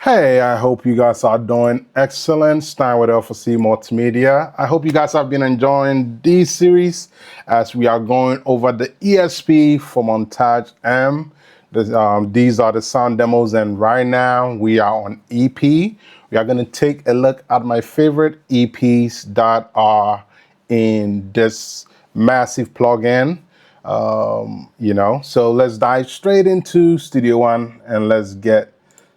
Hey, I hope you guys are doing excellent. Stein with L4C Multimedia. I hope you guys have been enjoying this series as we are going over the ESP for Montage M. These are the sound demos, and right now we are on EP. We are going to take a look at my favorite EPs that are in this massive plugin. So let's dive straight into Studio One and let's get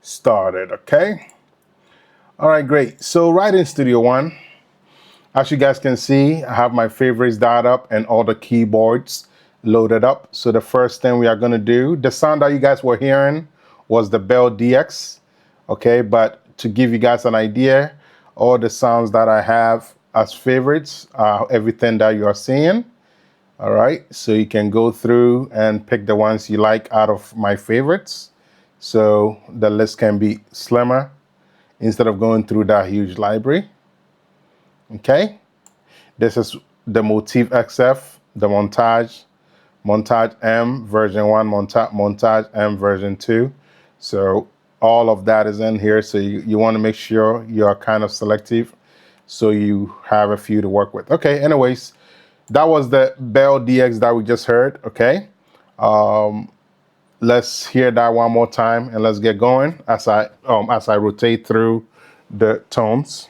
started, okay? All right, great. So right in Studio One, as you guys can see, I have my favorites dialed up and all the keyboards loaded up. So the first thing we are gonna do, the sound that you guys were hearing was the Bell DX, okay? But to give you guys an idea, all the sounds that I have as favorites are everything that you are seeing. All right, so you can go through and pick the ones you like out of my favorites. So the list can be slimmer instead of going through that huge library. Okay, this is the Motif XF, the Montage M version 1, Montage M version 2. So all of that is in here. So you want to make sure you are kind of selective so you have a few to work with. Okay, anyways, that was the Bell DX that we just heard, okay? Let's hear that one more time and let's get going as I rotate through the tones.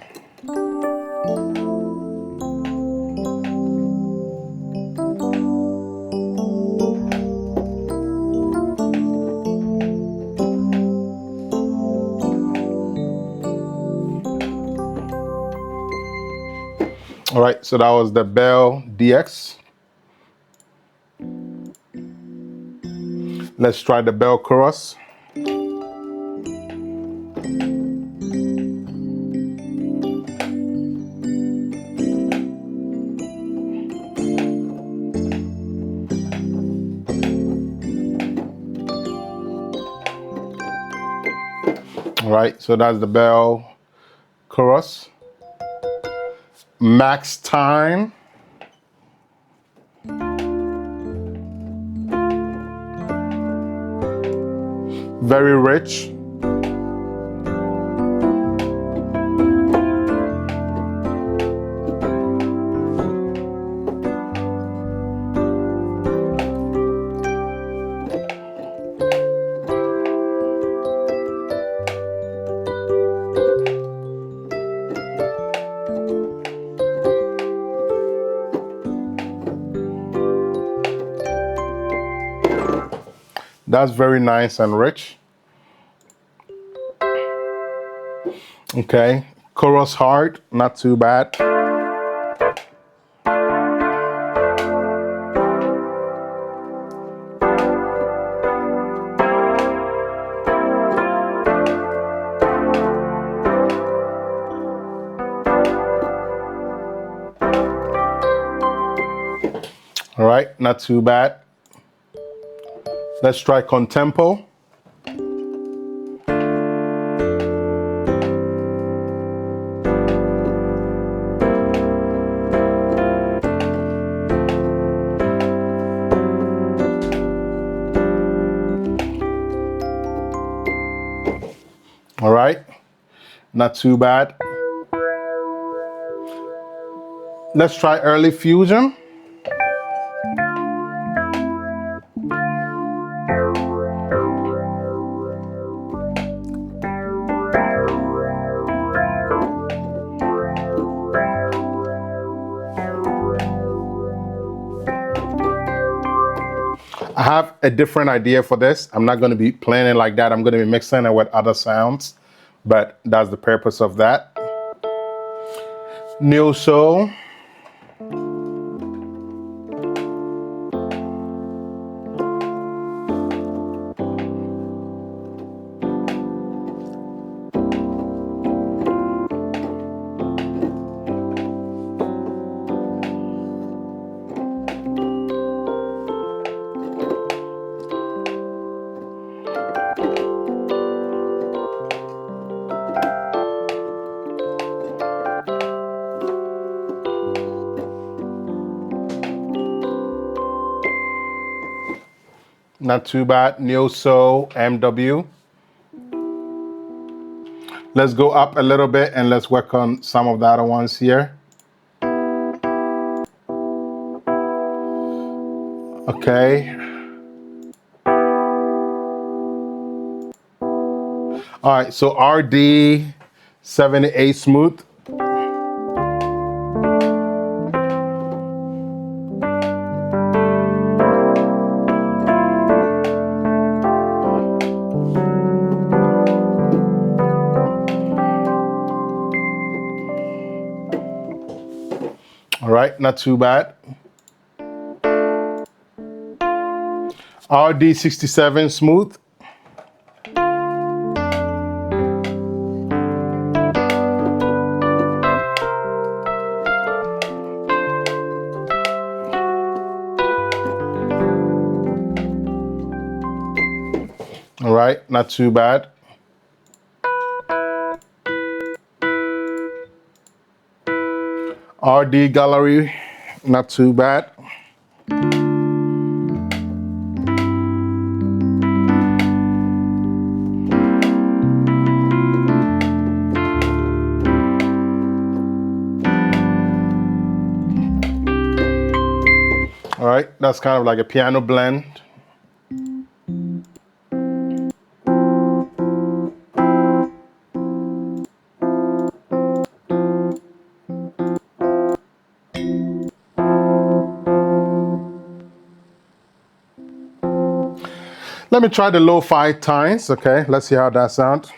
All right, so that was the Bell DX. Let's try the Bell Chorus. All right, so that's the Bell Chorus. Max time. Very rich. That's very nice and rich. Okay, chorus hard, not too bad. All right, not too bad. Let's try contempo. All right, not too bad. Let's try early fusion. I have a different idea for this. I'm not going to be playing it like that. I'm going to be mixing it with other sounds, but that's the purpose of that. Neo soul. Not too bad. Neo soul, MW. Let's go up a little bit and let's work on some of the other ones here. Okay. All right, so RD 78 smooth. All right, not too bad. RD 67 smooth. All right, not too bad. RD gallery, not too bad. All right, that's kind of like a piano blend. Let me try the lo-fi tines, okay? Let's see how that sounds.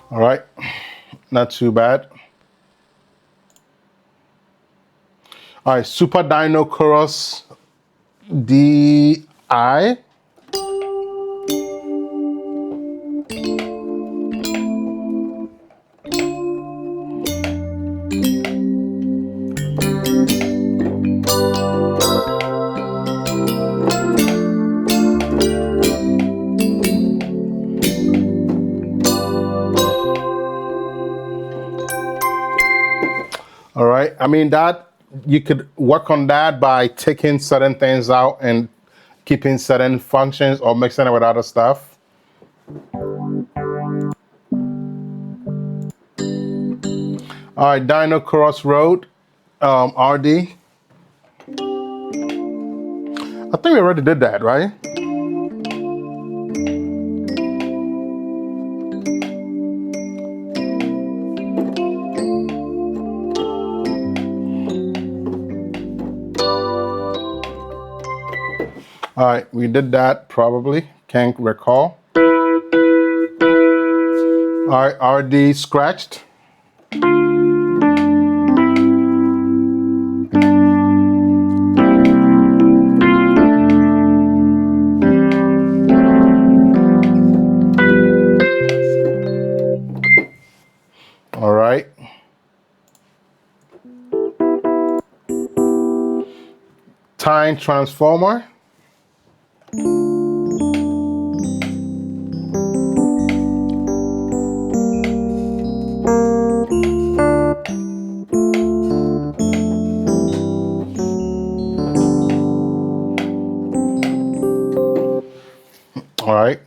All right, not too bad. All right, Super Dino Chorus DI. All right, I mean that you could work on that by taking certain things out and keeping certain functions or mixing it with other stuff. All right, Dino Crossroad, RD. I think we already did that, right? All right, we did that probably. Can't recall. All right, RD scratched. All right. Time transformer. All right.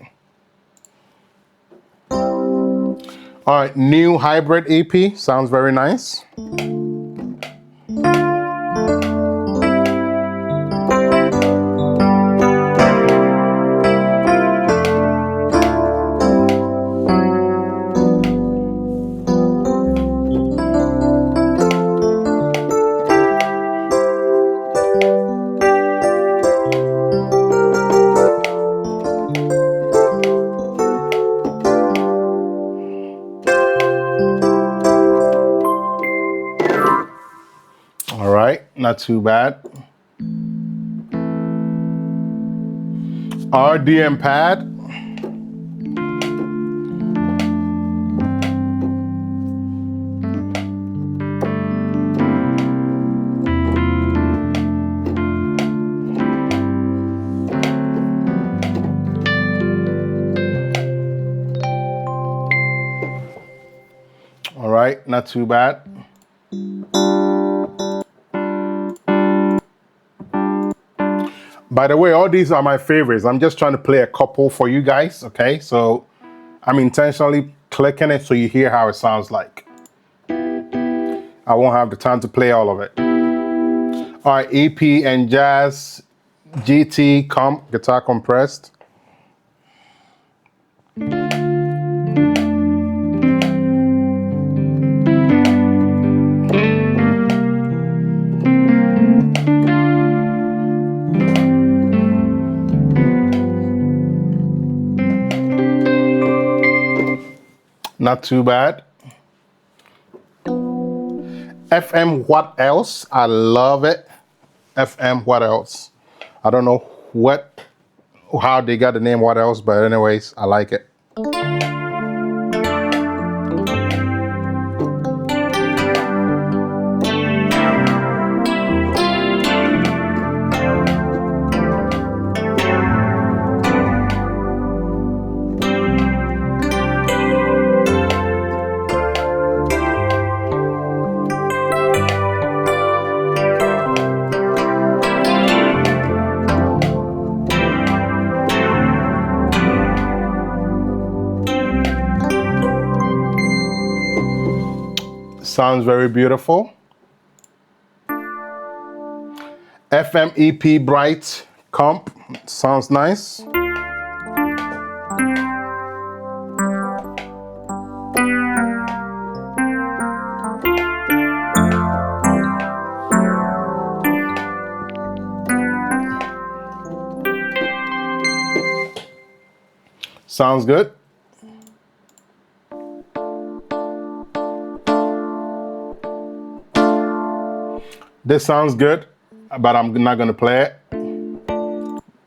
All right, new hybrid EP. Sounds very nice. All right, not too bad. RDM pad. right, not too bad. By the way, all these are my favorites. I'm just trying to play a couple for you guys, okay? So I'm intentionally clicking it so you hear how it sounds like. I won't have the time to play all of it. All right, EP and Jazz GT comp, guitar compressed. Not too bad. FM What Else? I love it. FM What Else? I don't know how they got the name What Else, but anyways, I like it. Sounds very beautiful. FM EP Bright comp, sounds nice. Sounds good. This sounds good, but I'm not gonna play it.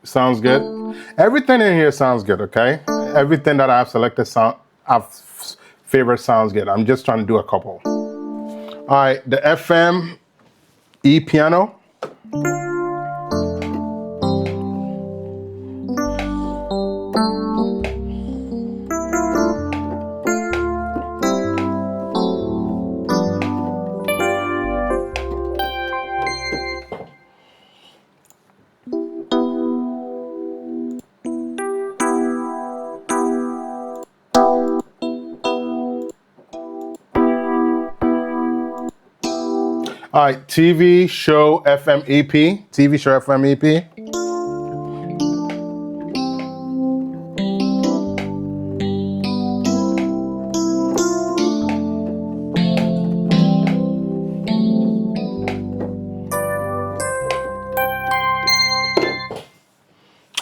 Sounds good. Everything in here sounds good, okay? Everything that I've selected I've favorite sounds good. I'm just trying to do a couple. All right, the FM E piano. All right, TV show FM EP. TV show FM EP.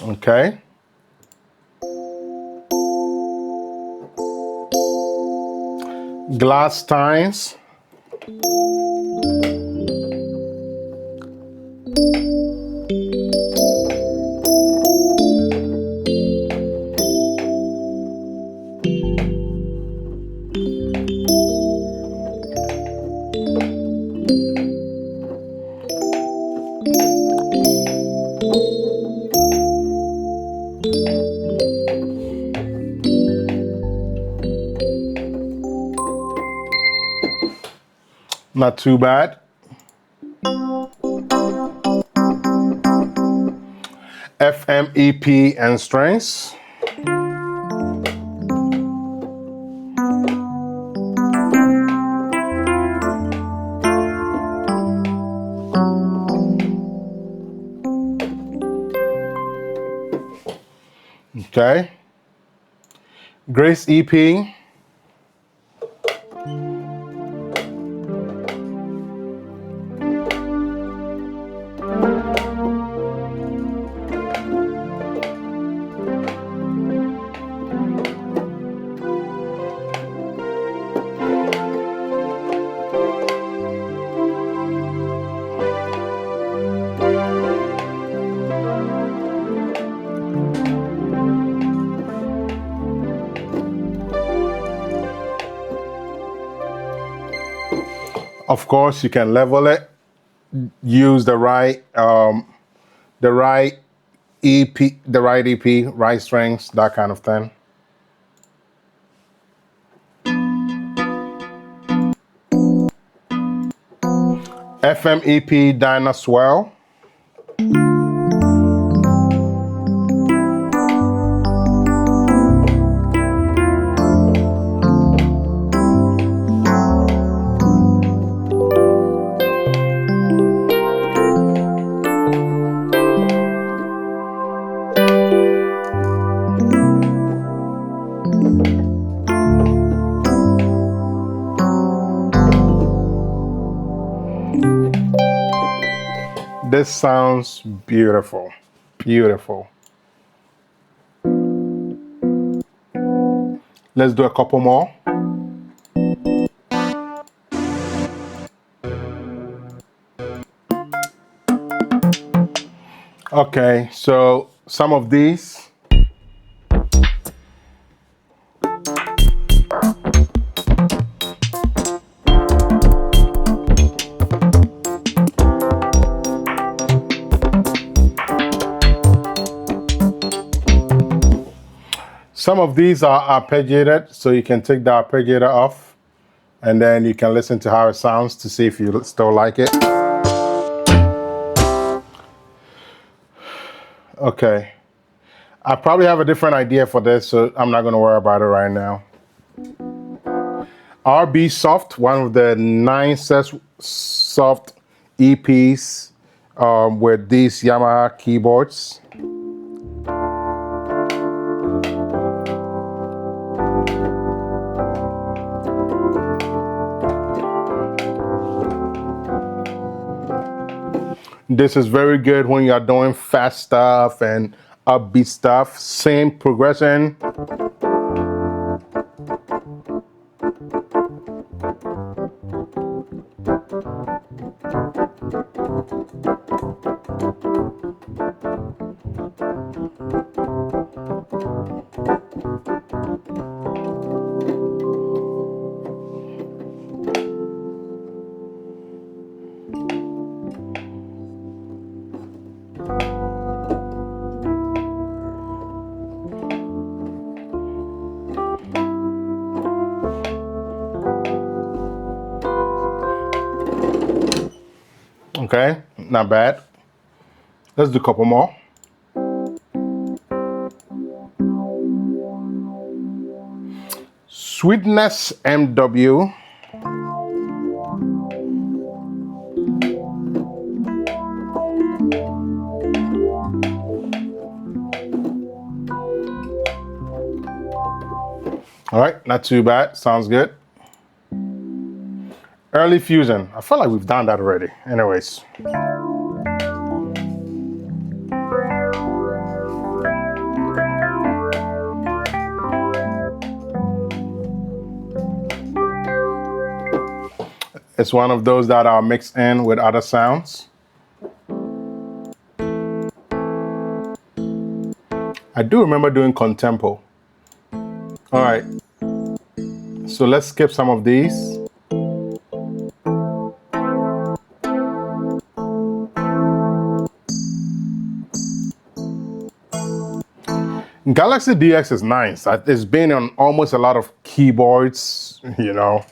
Okay. Glass Times. Not too bad. FM EP and strings. Okay. Grace EP. Of course, you can level it, use the right EP, right strings, that kind of thing. FM EP Dyna Swell. This sounds beautiful, beautiful. Let's do a couple more. Okay, so some of these. Some of these are arpeggiated, so you can take the arpeggiator off and then you can listen to how it sounds to see if you still like it. Okay. I probably have a different idea for this, so I'm not going to worry about it right now. RB Soft, one of the nicest soft EPs with these Yamaha keyboards. This is very good when you're doing fast stuff and upbeat stuff. Same progression. Okay, not bad. Let's do a couple more. Sweetness MW. All right, not too bad. Sounds good. Early Fusion. I feel like we've done that already. Anyways. It's one of those that are mixed in with other sounds. I do remember doing contempo. All right, so let's skip some of these. Galaxy DX is nice. It's been on almost a lot of keyboards, you know.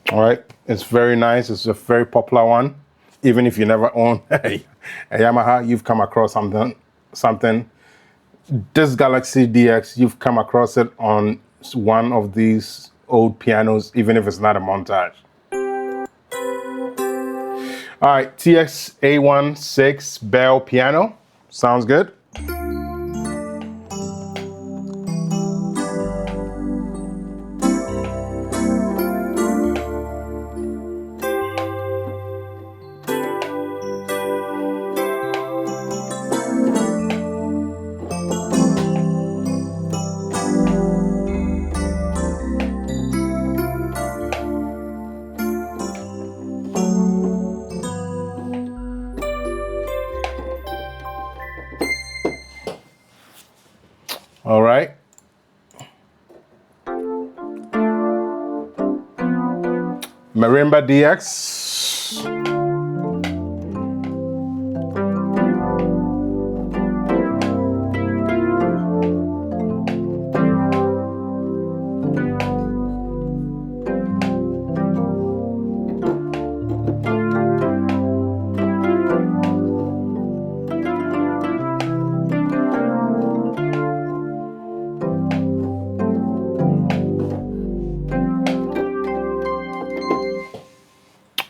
All right, it's very nice. It's a very popular one. Even if you never own a Yamaha, you've come across something. This Galaxy DX, you've come across it on one of these old pianos, even if it's not a Montage. All right, TX A16 Bell piano. Sounds good. All right. Marimba DX.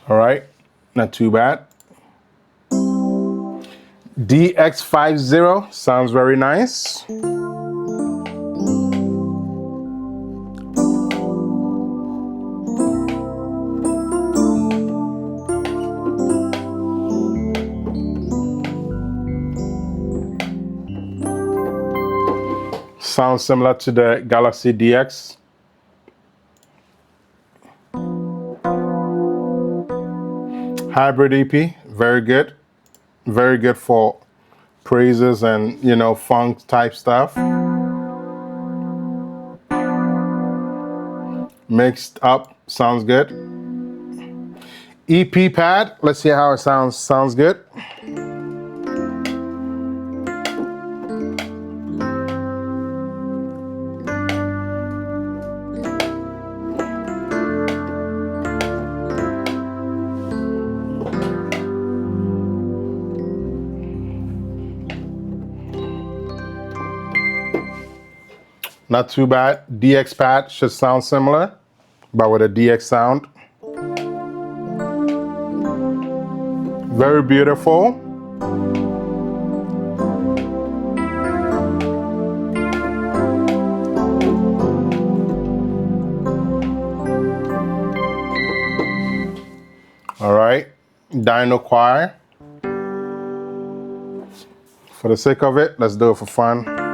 All right, not too bad. DX50 sounds very nice. Sounds similar to the Galaxy DX. Hybrid EP, very good. Very good for praises and, you know, funk type stuff. Mixed up, sounds good. EP pad, let's see how it sounds. Sounds good. Not too bad. DX pad should sound similar, but with a DX sound. Very beautiful. All right, Dino Choir. For the sake of it, let's do it for fun.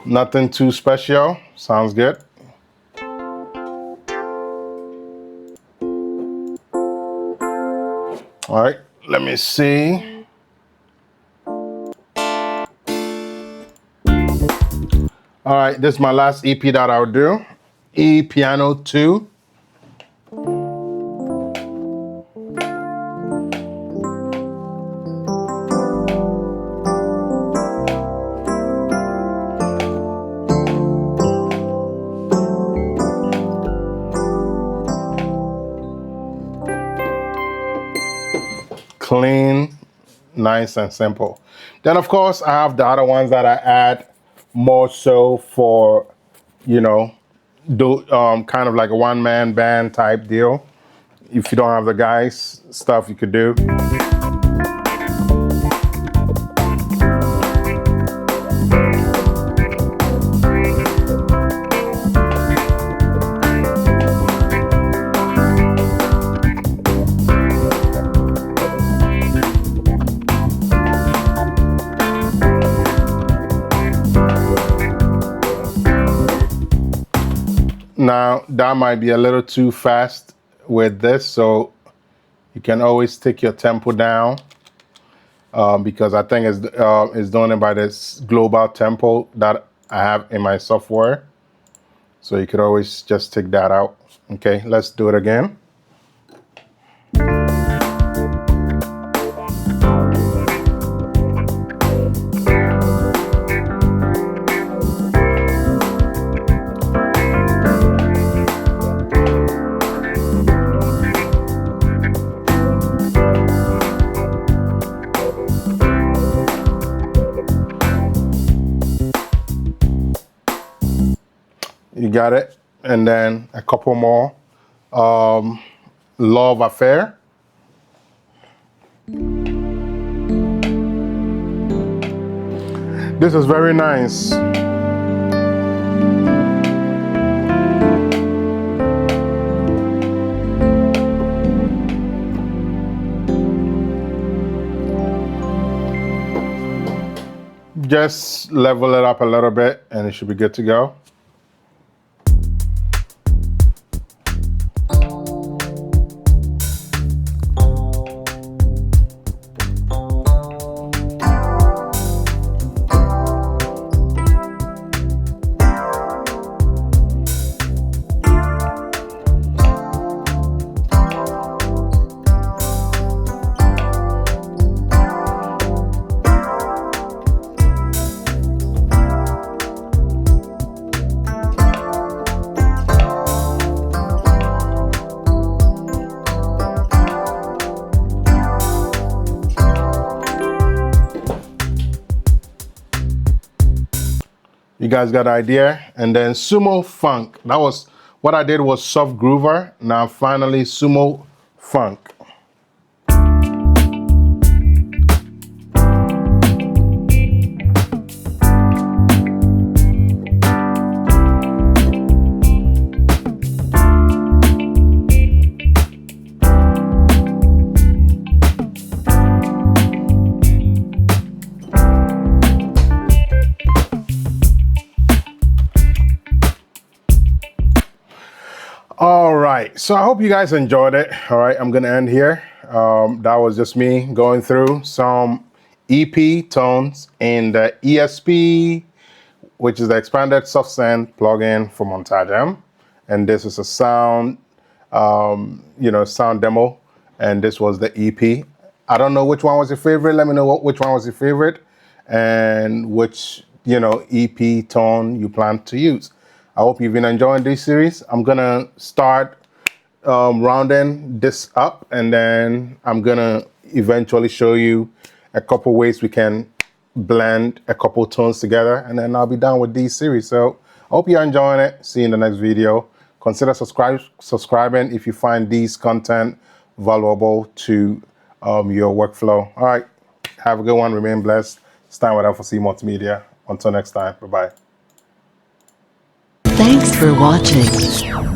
Nothing too special. Sounds good. All right, let me see. All right, this is my last EP that I'll do. E Piano 2. Clean, nice and simple. Then of course I have the other ones that I add more so for, you know, do kind of like a one-man band type deal. If you don't have the guys, stuff you could do. Now, that might be a little too fast with this, so you can always take your tempo down because I think it's doing it by this global tempo that I have in my software. So you could always just take that out. Okay, let's do it again. You got it. And then a couple more. Love Affair. This is very nice. just level it up a little bit and it should be good to go. You guys got an idea? And then Sumo Funk. That was what I did was soft groover. Now finally Sumo Funk. All right, so I hope you guys enjoyed it. All right, I'm gonna end here. That was just me going through some EP tones in the ESP, which is the expanded soft send plugin for Montage. And this is a sound, sound demo. And this was the EP. I don't know which one was your favorite. Let me know which one was your favorite and which, EP tone you plan to use. I hope you've been enjoying this series. I'm gonna start rounding this up, and then I'm gonna eventually show you a couple ways we can blend a couple tones together, and then I'll be done with this series. So I hope you're enjoying it. See you in the next video. Consider subscribing if you find these content valuable to your workflow. All right, have a good one. Remain blessed. It's time with FOC Multimedia. Until next time, bye-bye. Thanks for watching.